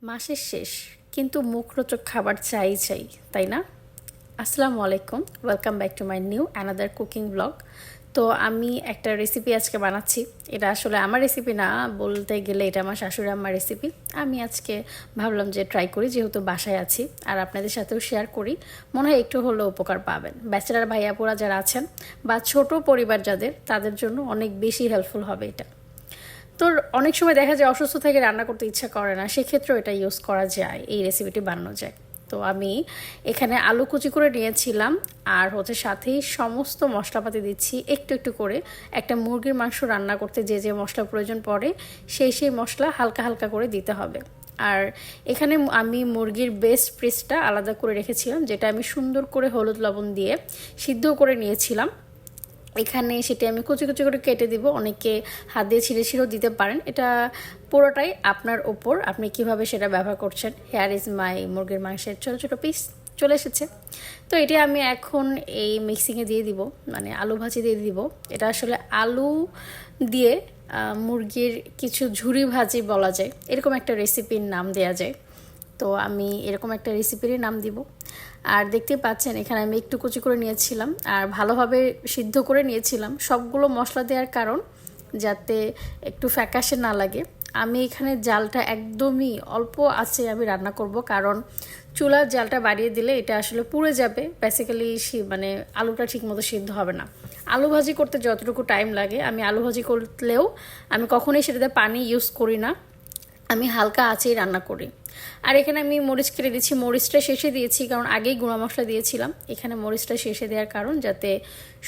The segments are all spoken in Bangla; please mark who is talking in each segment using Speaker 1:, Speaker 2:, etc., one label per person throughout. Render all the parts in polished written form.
Speaker 1: মাসের শেষ কিন্তু মুখরোচক খাবার চাই চাই, তাই না? আসসালামু আলাইকুম, welcome back to my new another cooking blog. তো আমি একটা রেসিপি আজকে বানাচ্ছি। এটা আসলে আমার রেসিপি না, বলতে গেলে এটা আমার শাশুড়ি আম্মার রেসিপি। আমি আজকে ভাবলাম যে ট্রাই করি, যেহেতু বাসায় আছি আর আপনাদের সাথেও শেয়ার করি, মনে হয় একটু হলেও উপকার পাবেন। ব্যাচেলার ভাইয়াপুরা যারা আছেন বা ছোট পরিবার যাদের, তাদের জন্য অনেক বেশি হেল্পফুল হবে এটা। তো অনেক সময় দেখা যায় অসুস্থ থেকে রান্না করতে ইচ্ছা করে না, সেক্ষেত্রেও এটা ইউজ করা যায়, এই রেসিপিটি বানানো যায়। তো আমি এখানে আলু কুচি করে নিয়েছিলাম আর সাথেই সমস্ত মশলাপাতি দিচ্ছি একটু একটু করে। একটা মুরগির মাংস রান্না করতে যে যে মশলা প্রয়োজন পড়ে সেই মশলা হালকা হালকা করে দিতে হবে। আর এখানে আমি মুরগির বেস্ট পিসটা আলাদা করে রেখেছিলাম, যেটা আমি সুন্দর করে হলুদ লবণ দিয়ে সিদ্ধ করে নিয়েছিলাম। এখানে সেটি আমি কুচি কুচি করে কেটে দিব। অনেকে হাত দিয়ে ছিঁড়ে ছিঁড়েও দিতে পারেন, এটা পুরোটাই আপনার ওপর, আপনি কিভাবে সেটা ব্যবহার করছেন। হেয়ার ইজ মাই মুরগির মাংসের ছোটো ছোটো পিস চলে এসেছে। তো এটি আমি এখন এই মিক্সিংয়ে দিয়ে দিব, মানে আলু ভাজি দিয়ে দিব। এটা আসলে আলু দিয়ে মুরগির কিছু ঝুরি ভাজি বলা যায়, এরকম একটা রেসিপির নাম দেওয়া যায়। তো আমি এরকম একটা রেসিপিরই নাম দিব। আর দেখতেই পাচ্ছেন এখানে আমি একটু কুচি করে নিয়েছিলাম আর ভালোভাবে সিদ্ধ করে নিয়েছিলাম। সবগুলো মশলা দেওয়ার কারণ যাতে একটু ফ্যাকাশে না লাগে। আমি এখানে জালটা একদমই অল্প আছে আমি রান্না করব, কারণ চুলার জালটা বাড়িয়ে দিলে এটা আসলে পুড়ে যাবে। বেসিক্যালি মানে আলুটা ঠিকমতো সিদ্ধ হবে না। আলু ভাজি করতে যতটুকু টাইম লাগে, আমি আলু ভাজি করলেও আমি কখনোই সেটাতে পানি ইউজ করি না, আমি হালকা আঁচেই রান্না করি। আর এখানে আমি মরিচ কেটে দিচ্ছি, মরিচটা শেষে দিয়েছি কারণ আগেই গুঁড়া মশলা দিয়েছিলাম। এখানে মরিচটা শেষে দেওয়ার কারণ যাতে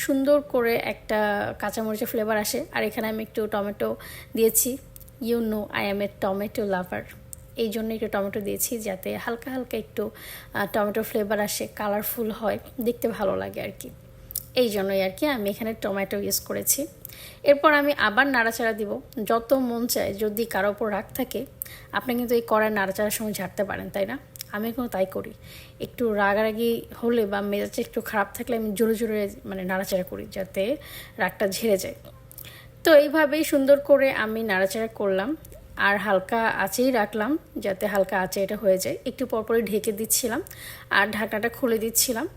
Speaker 1: সুন্দর করে একটা কাঁচামরিচের ফ্লেভার আসে। আর এখানে আমি একটু টমেটো দিয়েছি, you know I am a tomato lover, এই জন্য একটু টমেটো দিয়েছি যাতে হালকা হালকা একটু টমেটো ফ্লেভার আসে, কালারফুল হয়, দেখতে ভালো লাগে আর কি। এই জন্যই আর কি আমি এখানে টমেটো ইউজ করেছি। এরপর আমি আবার নাড়াচাড়া দিব যত মন চায়। যদি কারো ওপর রাগ থাকে, আপনি কিন্তু এই কড়াই নাড়াচাড়ার সময় ঝাড়তে পারেন, তাই না? আমি এখন তাই করি। একটু রাগারাগি হলে বা মেজাজটা একটু খারাপ থাকলে আমি জোরে জোরে মানে নাড়াচাড়া করি যাতে রাগটা ঝেড়ে যায়। তো এইভাবেই সুন্দর করে আমি নাড়াচাড়া করলাম আর হালকা আঁচেই রাখলাম যাতে হালকা আঁচে এটা হয়ে যায়। একটু পরপরই ঢেকে দিচ্ছিলাম আর ঢাকনাটা খুলে দিচ্ছিলাম।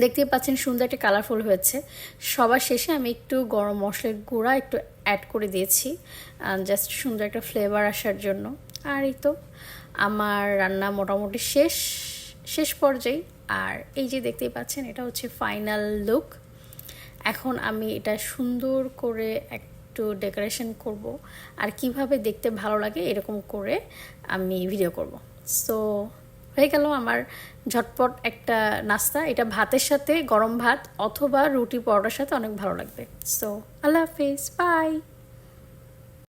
Speaker 1: দেখতেই পাচ্ছেন সুন্দর একটা কালারফুল হয়েছে। সবার শেষে আমি একটু গরম মশলার গুঁড়া একটু অ্যাড করে দিয়েছি, জাস্ট সুন্দর একটা ফ্লেভার আসার জন্য। আর এই তো আমার রান্না মোটামুটি শেষ পর্যায়ে। আর এই যে দেখতেই পাচ্ছেন এটা হচ্ছে ফাইনাল লুক। এখন আমি এটা সুন্দর করে একটু ডেকোরেশন করব আর কিভাবে দেখতে ভালো লাগে এরকম করে আমি ভিডিও করব। সো হয়ে গেল আমার ঝটপট একটা নাস্তা। এটা ভাতের সাথে, গরম ভাত অথবা রুটি পরোটার সাথে অনেক ভালো লাগবে। সো আল্লাহ হাফিজ, বাই।